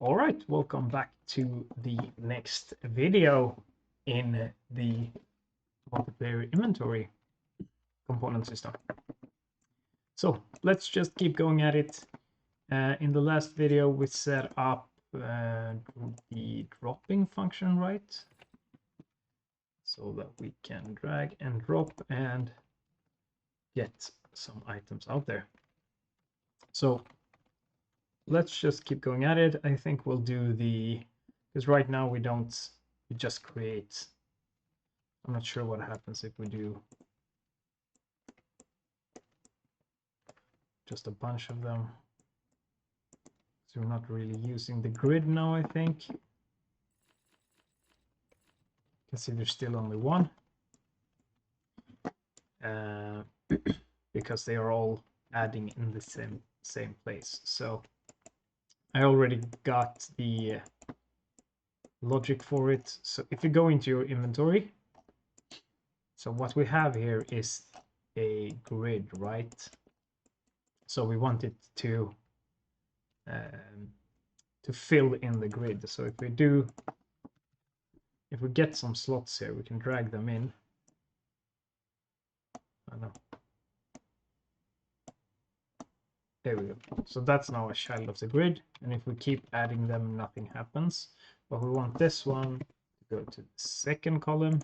All right, welcome back to the next video in the multiplayer inventory component system. So let's just keep going at it. In the last video, we set up the dropping function, right? So that we can drag and drop and get some items out there. So let's just keep going at it. I think we'll do because right now we just create. I'm not sure what happens if we do just a bunch of them. So we're not really using the grid now, I think. You can see there's still only one. Because they are all adding in the same place. So I already got the logic for it. So if you go into your inventory, so what we have here is a grid, right? So we want it to fill in the grid. So if we get some slots here, we can drag them in. I know. There we go. So that's now a child of the grid. And if we keep adding them, nothing happens. But we want this one to go to the second column,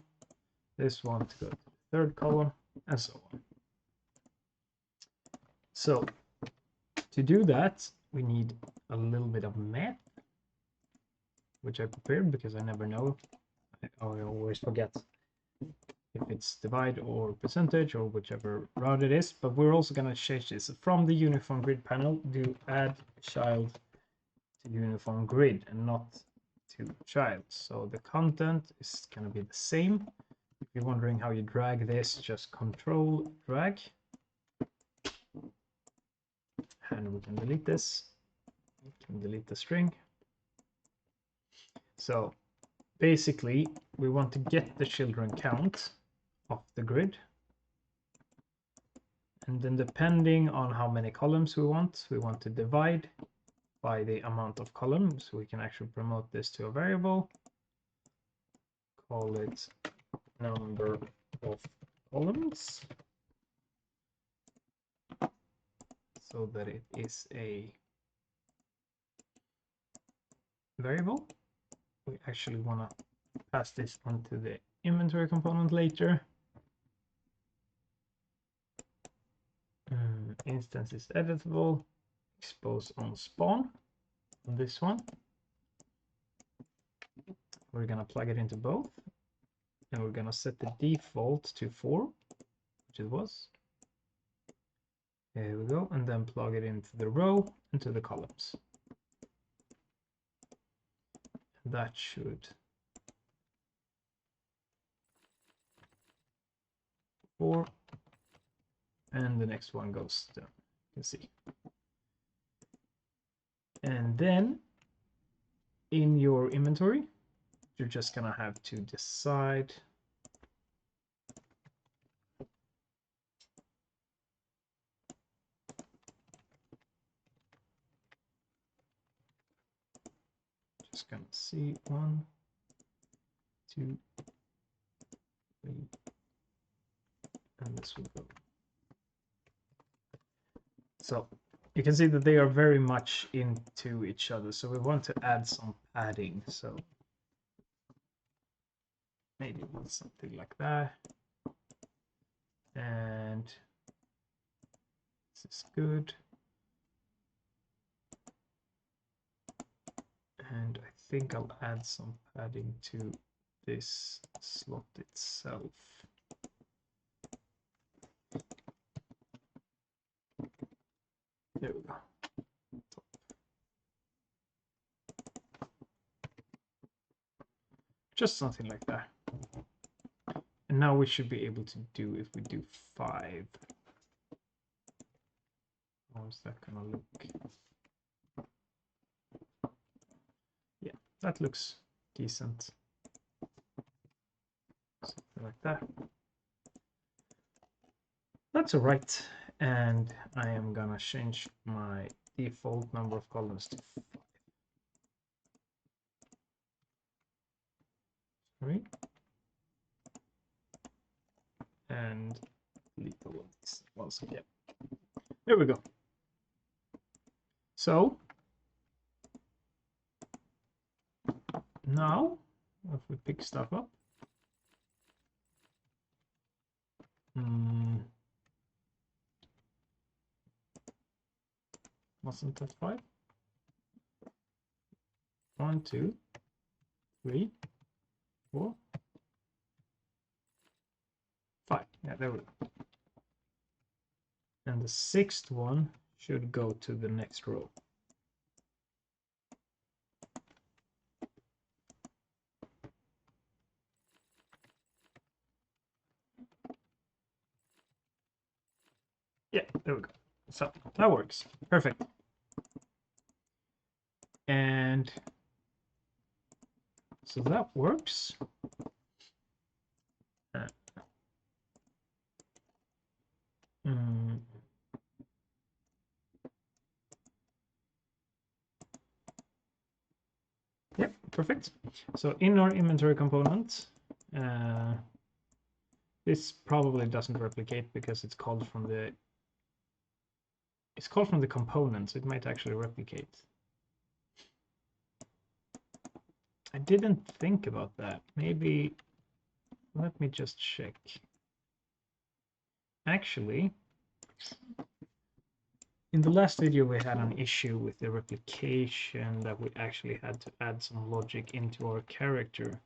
this one to go to the third column, and so on. So to do that, we need a little bit of math, which I prepared because I never know. I always forget if it's divide or percentage or whichever route it is, but we're also going to change this from the uniform grid panel, do add child to uniform grid and not to child. So the content is going to be the same. If you're wondering how you drag this, just control drag, and we can delete this. We can delete the string. So basically we want to get the children count of the grid, and then depending on how many columns we want to divide by the amount of columns. So we can actually promote this to a variable, call it number of columns, so that it is a variable. We actually want to pass this onto the inventory component later. Instance is editable, expose on spawn on this one. We're going to plug it into both, and we're going to set the default to 4, which it was. There we go, and then plug it into the row, into the columns. And that should 4, and the next one goes down, you can see. And then in your inventory, you're just gonna have to decide just gonna see 1, 2, 3, and this will go. So you can see that they are very much into each other. So we want to add some padding. So maybe something like that. And this is good. And I think I'll add some padding to this slot itself. There we go. Just something like that. And now we should be able to do, if we do 5. How is that gonna look? Yeah, that looks decent. Something like that. That's all right. And I am gonna change my default number of columns to 5. inventory and delete all of these once again. There we go. So now if we pick stuff up, wasn't that 5? 1, 2, 3, 4, 5. Yeah, there we go. And the 6th one should go to the next row. Yeah, there we go. So that works. Perfect. And so that works. Yep, perfect. So in our inventory component, this probably doesn't replicate because it's called from the component, so it might actually replicate. I didn't think about that. Maybe let me just check. Actually, in the last video we had an issue with the replication that we actually had to add some logic into our character.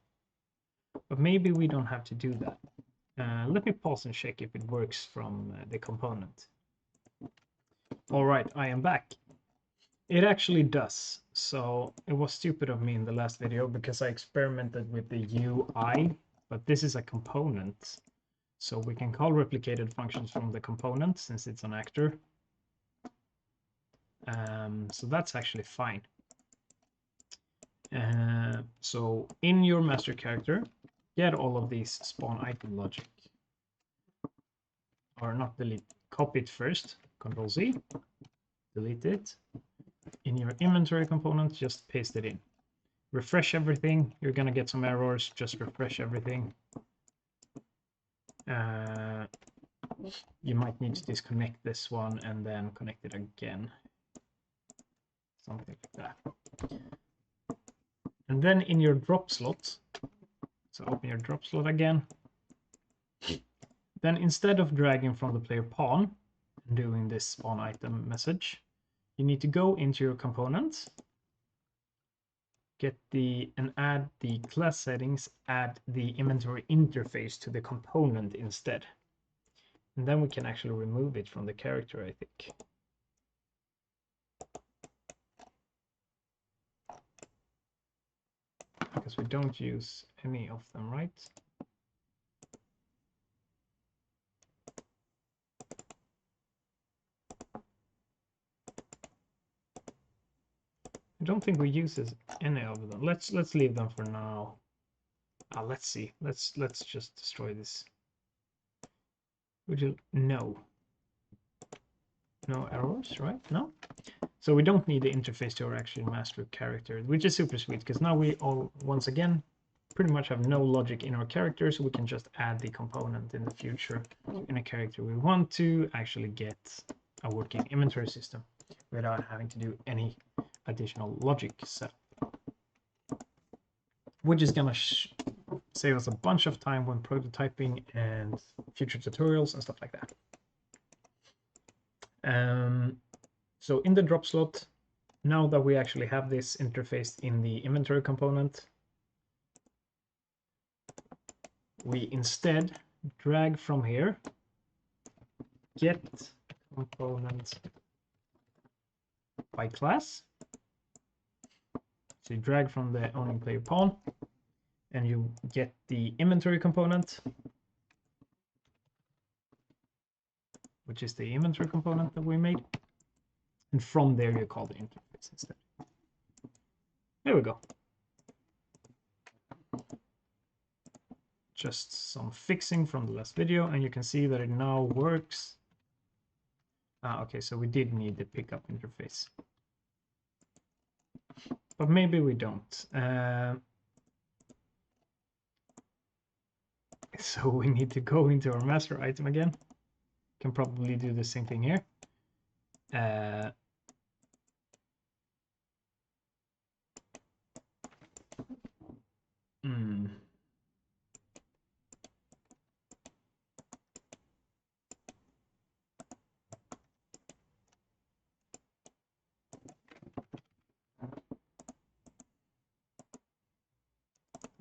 But maybe we don't have to do that. Let me pause and check if it works from the component. All right, I am back. It actually does. So it was stupid of me in the last video because I experimented with the UI, but this is a component. So we can call replicated functions from the component since it's an actor. So that's actually fine. So in your master character, get all of these spawn item logic. Or not delete, copy it first, Control Z, delete it. In your inventory component, just paste it in. Refresh everything. You're gonna get some errors, just refresh everything. You might need to disconnect this one and then connect it again. Something like that. And then in your drop slot, so open your drop slot again. Then instead of dragging from the player pawn and doing this spawn item message, you need to go into your components, and add the class settings, add the inventory interface to the component instead. And then we can actually remove it from the character, I think. Because we don't use any of them, right? I don't think we use any of them. Let's leave them for now. Let's see. Let's just destroy this. Would you no errors, right? No. So we don't need the interface to our actual master character, which is super sweet because now we all once again pretty much have no logic in our character, so we can just add the component in the future in a character we want to actually get a working inventory system without having to do any additional logic setup, which is gonna save us a bunch of time when prototyping and future tutorials and stuff like that. So in the drop slot, now that we actually have this interfaced in the inventory component, we instead drag from here, get component by class. So you drag from the owning player pawn and you get the inventory component, which is the inventory component that we made. And from there you call the interface instead. There we go. Just some fixing from the last video, and you can see that it now works. Okay, so we did need the pickup interface. But maybe we don't. So we need to go into our master item again. Can probably do the same thing here.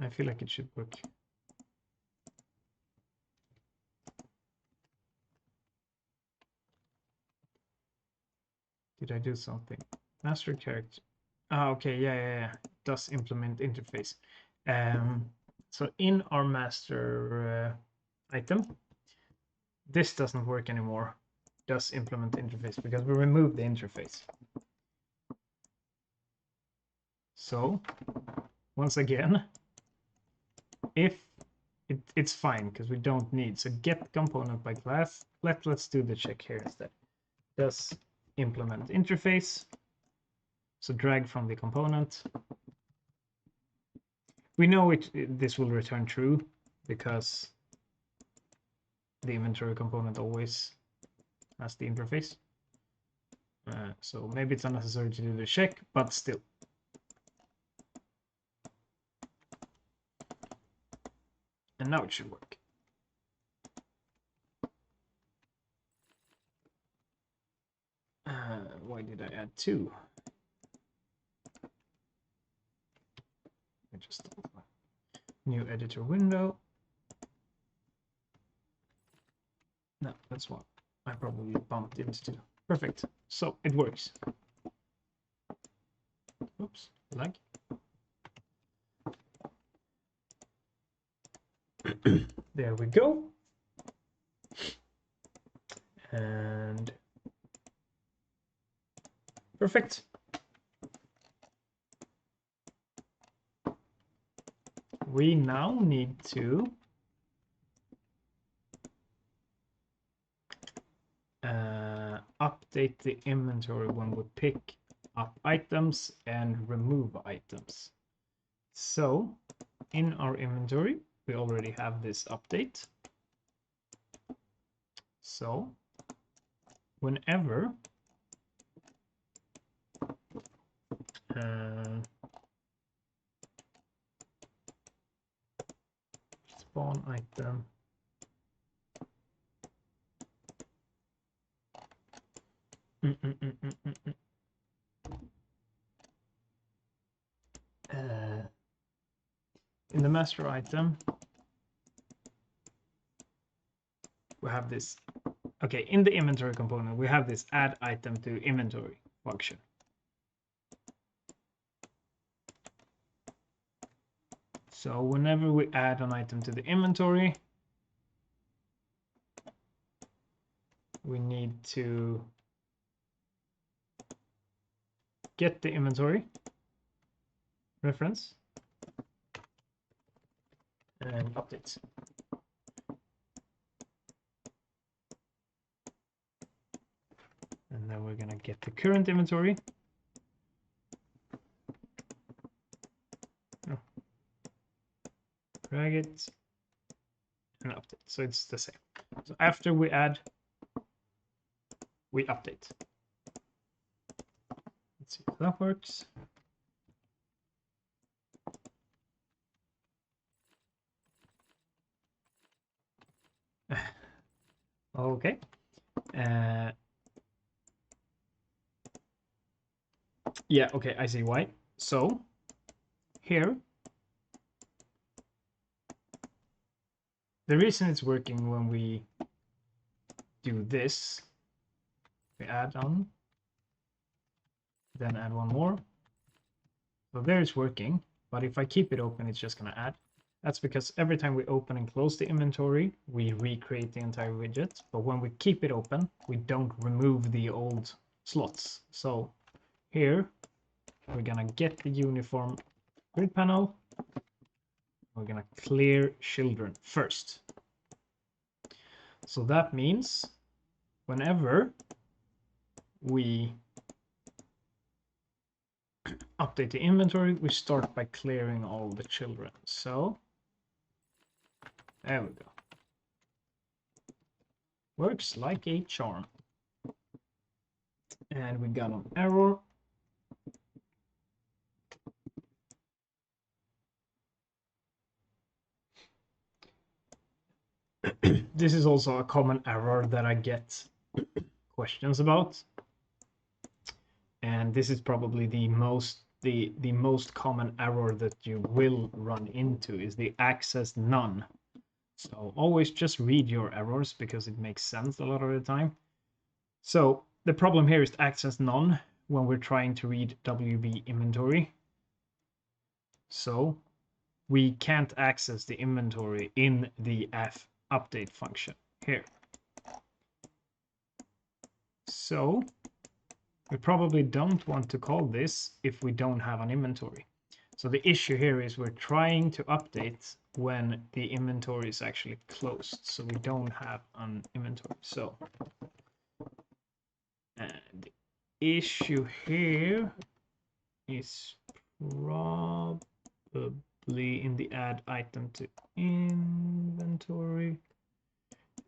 I feel like it should work. Did I do something? Master character. Ah, okay, yeah. Does implement interface. So in our master item, this doesn't work anymore. Does implement interface because we removed the interface. So once again, if it's fine because we don't need, so get component by class. Let's do the check here instead. Does implement interface. So drag from the component. We know this will return true because the inventory component always has the interface. So maybe it's unnecessary to do the check, but still. And now it should work. Why did I add 2? I just new editor window. No, that's what I probably bumped into. Perfect. So it works. Oops, lag. There we go. And perfect. We now need to update the inventory when we pick up items and remove items. So in our inventory, we already have this update. So whenever spawn item in the master item, we have this. Okay, in the inventory component, we have this add item to inventory function. So whenever we add an item to the inventory, we need to get the inventory reference and update. And then we're going to get the current inventory. Drag it and update. So it's the same. So after we add, we update. Let's see if that works. Okay. Yeah, okay, I see why. So here, the reason it's working when we do this, we add on, then add one more. So there it's working, but if I keep it open, it's just going to add. That's because every time we open and close the inventory, we recreate the entire widget. But when we keep it open, we don't remove the old slots. So here, we're going to get the uniform grid panel. We're going to clear children first. So that means whenever we update the inventory, we start by clearing all the children. So There we go. Works like a charm. And we got an error. This is also a common error that I get questions about. And this is probably the most common error that you will run into is the access none. So always just read your errors because it makes sense a lot of the time. So the problem here is access none when we're trying to read WB inventory. So we can't access the inventory in the f update function here. So we probably don't want to call this if we don't have an inventory. So the issue here is we're trying to update when the inventory is actually closed. So we don't have an inventory. So the issue here is probably in the add item to inventory.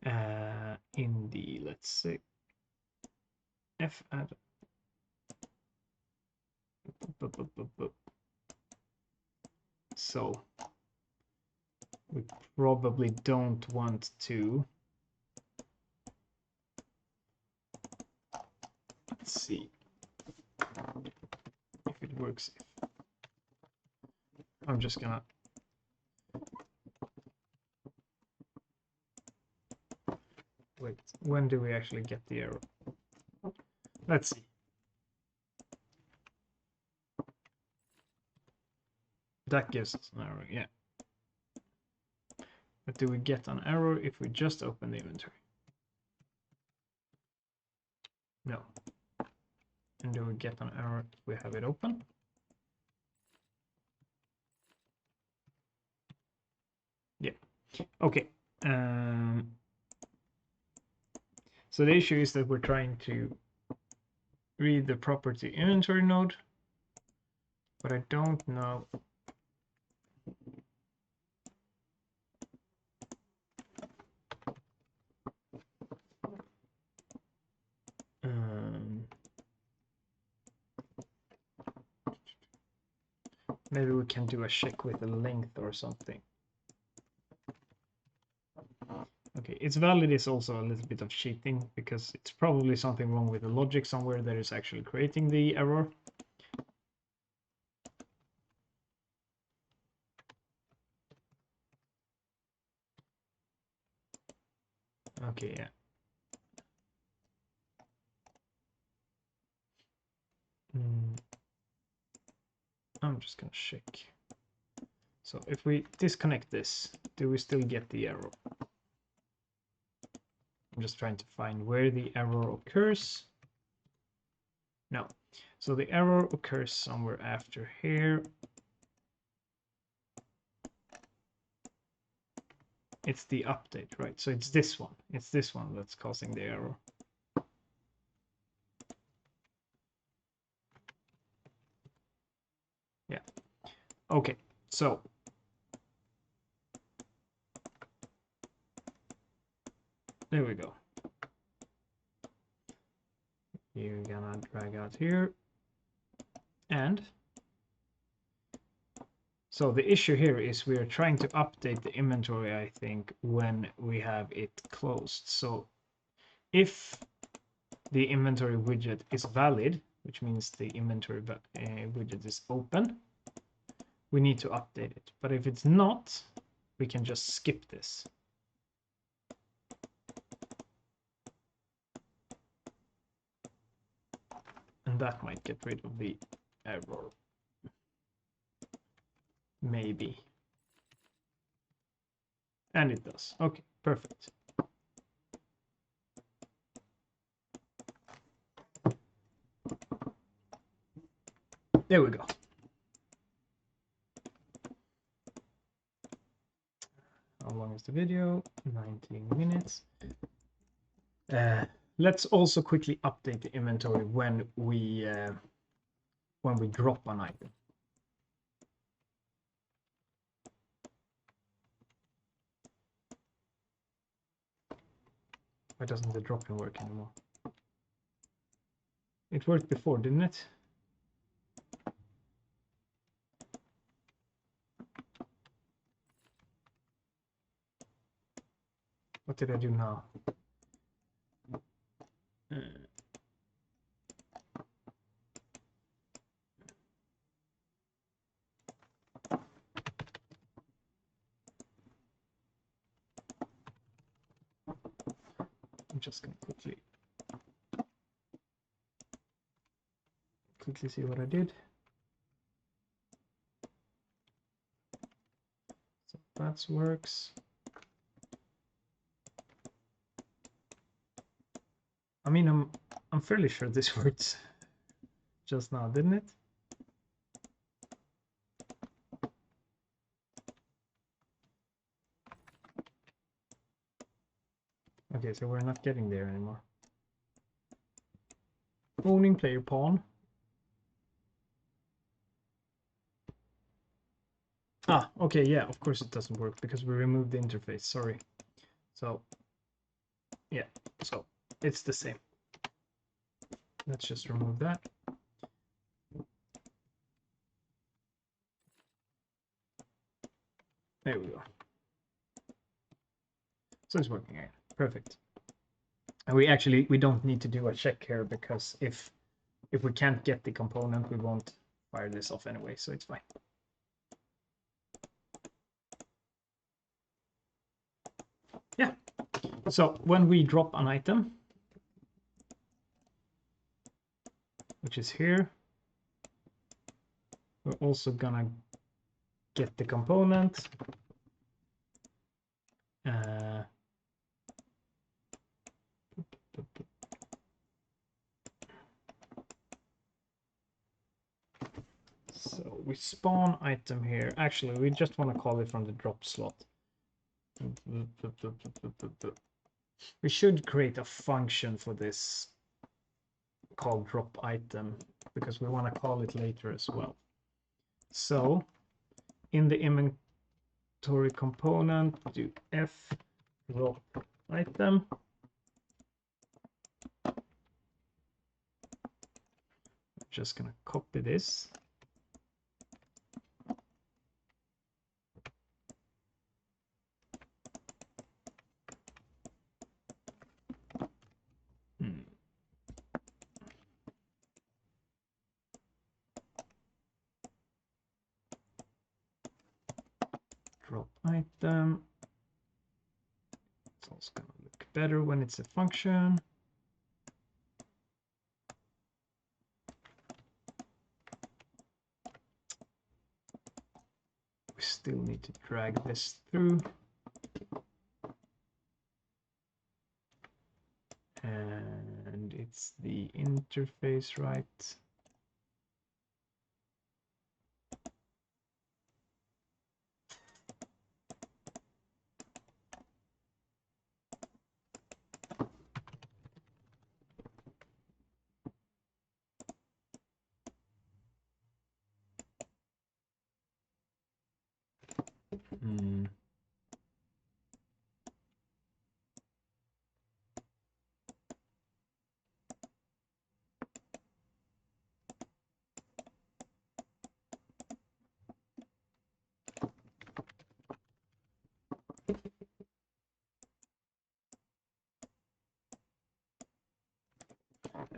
In the, let's say, f add. So we probably don't want to. Let's see if it works. I'm just gonna wait. When do we actually get the error? Let's see. That gives us an error, yeah. But do we get an error if we just open the inventory? No. And do we get an error if we have it open? Yeah. Okay. So the issue is that we're trying to read the property inventory node, but I don't know. Maybe we can do a check with the length or something. Okay, its valid is also a little bit of cheating because it's probably something wrong with the logic somewhere that is actually creating the error. Okay, yeah. I'm just gonna check. So if we disconnect this, do we still get the error? I'm just trying to find where the error occurs. No. So the error occurs somewhere after here. It's the update, right? So it's this one. It's this one that's causing the error. Yeah. Okay. So there we go. You're gonna drag out here. And so the issue here is we are trying to update the inventory, I think, when we have it closed. So if the inventory widget is valid, which means the inventory widget is open, we need to update it. But if it's not, we can just skip this. And that might get rid of the error. Maybe. And it does. Okay, perfect. There we go. How long is the video? 19 minutes. Let's also quickly update the inventory when we drop an item. Why doesn't the drop-in work anymore? It worked before, didn't it? What did I do now? I'm just gonna quickly see what I did. So that works. I mean, I'm fairly sure this worked just now, didn't it? Okay, so we're not getting there anymore. Owning player pawn. Ah, okay, yeah, of course it doesn't work because we removed the interface, sorry. So, yeah, so it's the same. Let's just remove that. There we go. So it's working again. Perfect. And we don't need to do a check here because if we can't get the component, we won't fire this off anyway, so it's fine. Yeah. So when we drop an item, which is here, we're also gonna get the component. So we spawn item here. Actually, we just want to call it from the drop slot. We should create a function for this called drop item because we want to call it later as well. So in the inventory component, do f drop item. I'm just gonna copy this. Drop item. It's also gonna look better when it's a function. We still need to drag this through. And it's the interface, right?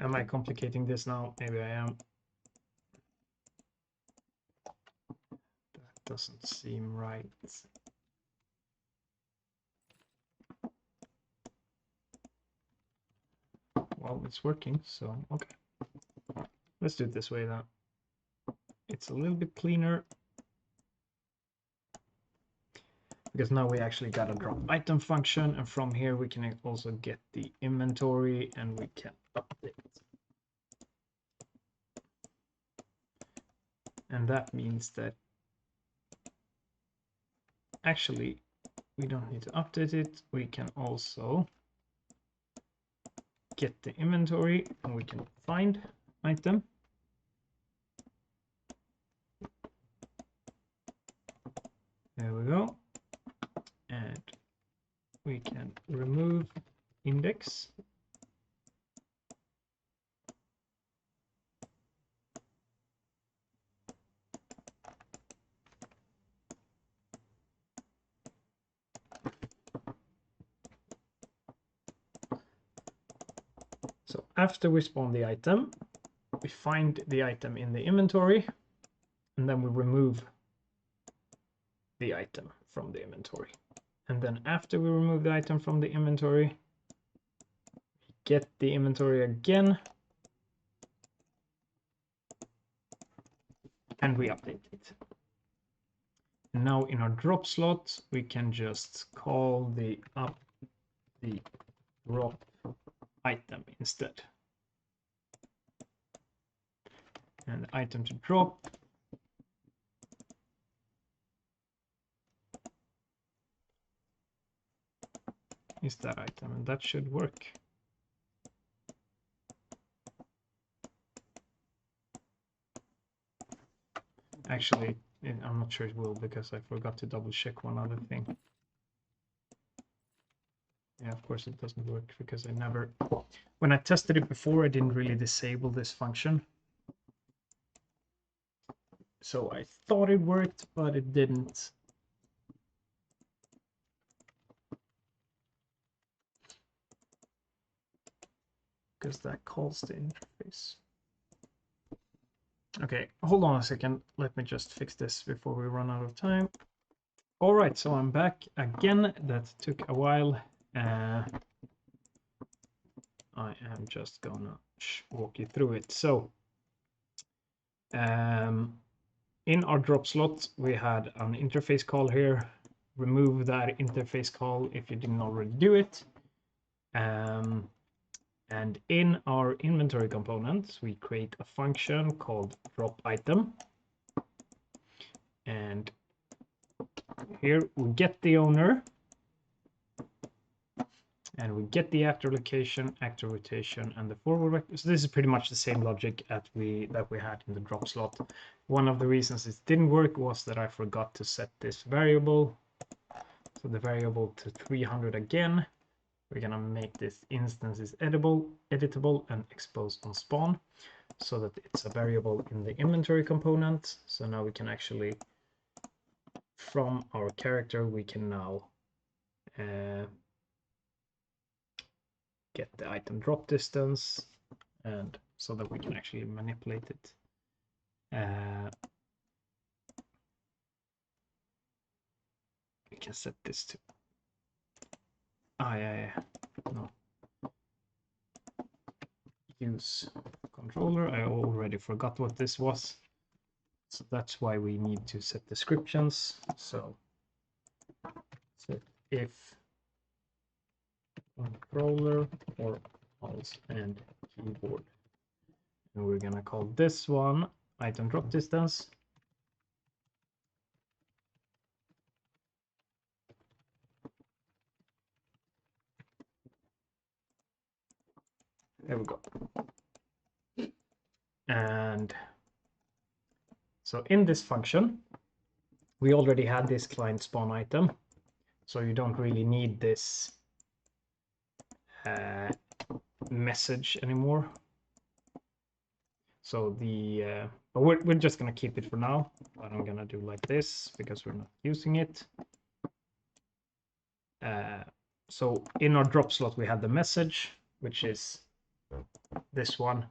Am I complicating this now? Maybe I am. That doesn't seem right. Well, it's working, so okay. Let's do it this way then. It's a little bit cleaner. Because now we actually got a drop item function, and from here we can also get the inventory and we can update. And that means that actually we don't need to update it. We can also get the inventory and we can find item. There we go. And we can remove index. So after we spawn the item, we find the item in the inventory, and then we remove the item from the inventory. And then after we remove the item from the inventory, we get the inventory again, and we update it. And now in our drop slot, we can just call the drop item instead. And item to drop is that item, and that should work. Actually, I'm not sure it will, because I forgot to double check one other thing. Yeah, of course it doesn't work, because when I tested it before, I didn't really disable this function. So I thought it worked, but it didn't. Because that calls the interface. Okay, hold on a second. Let me just fix this before we run out of time. All right, so I'm back again. That took a while. I am just gonna walk you through it. So in our drop slot, we had an interface call here. Remove that interface call if you didn't already do it. And in our inventory components, we create a function called drop item. And here we get the owner, and we get the actor location, actor rotation, and the forward vector. So this is pretty much the same logic that we had in the drop slot. One of the reasons it didn't work was that I forgot to set this variable. So the variable to 300 again. We're gonna make this instance is editable, and expose on spawn, so that it's a variable in the inventory component. So now we can actually, from our character, we can now get the item drop distance, and so that we can actually manipulate it. We can set this to no, use controller. I already forgot what this was, so that's why we need to set descriptions. So set if controller or mouse and keyboard, and we're gonna call this one item drop distance. There we go. And so in this function, we already had this client spawn item, so you don't really need this message anymore. So but we're just gonna keep it for now. But I'm gonna do like this because we're not using it. So in our drop slot, we have the message, which is this one.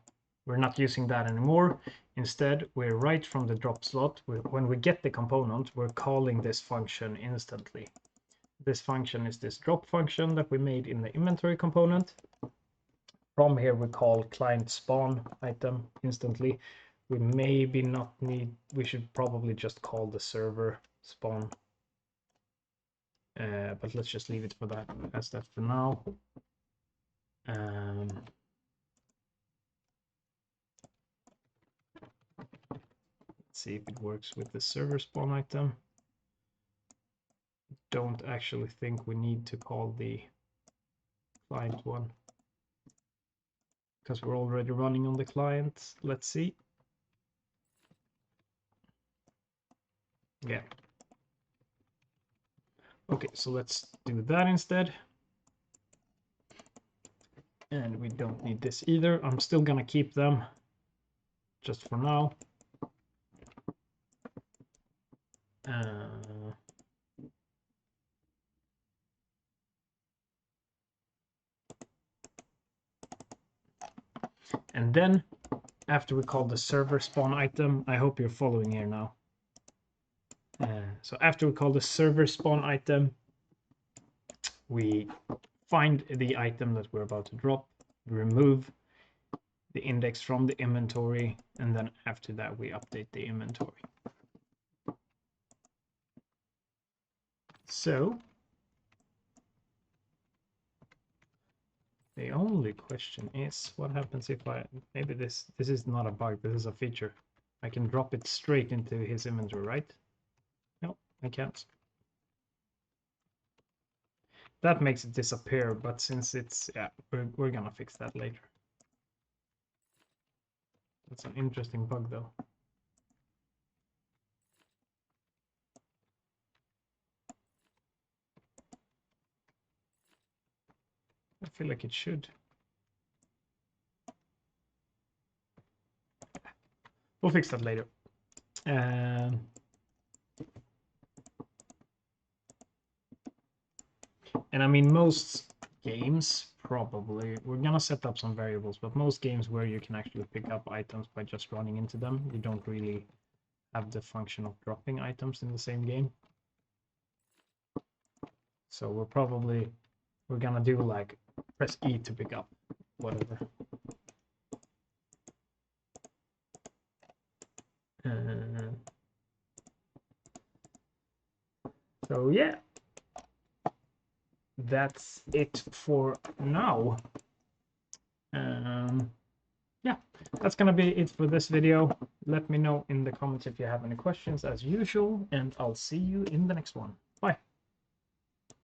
We're not using that anymore. Instead, we're right from the drop slot. When we get the component, we're calling this function instantly. This function is this drop function that we made in the inventory component. From here, we call client spawn item instantly. We maybe not need, we should probably just call the server spawn. But let's just leave it for that as that for now. Let's see if it works with the server spawn item. Don't actually think we need to call the client one, because we're already running on the client. Let's see. Yeah. Okay, so let's do that instead. And we don't need this either. I'm still gonna keep them just for now. And then after we call the server spawn item, I hope you're following here now. So after we call the server spawn item, we find the item that we're about to drop, remove the index from the inventory, and then after that we update the inventory. So the only question is, what happens if maybe this is not a bug, this is a feature. I can drop it straight into his inventory, right? No, I can't. That makes it disappear, but since it's, yeah, we're gonna fix that later. That's an interesting bug though. I feel like it should. We'll fix that later. And I mean, most games probably, we're gonna set up some variables, but most games where you can actually pick up items by just running into them, you don't really have the function of dropping items in the same game. So we're gonna do like press E to pick up whatever. So yeah, that's it for now. Yeah, that's gonna be it for this video. Let me know in the comments if you have any questions as usual, and I'll see you in the next one.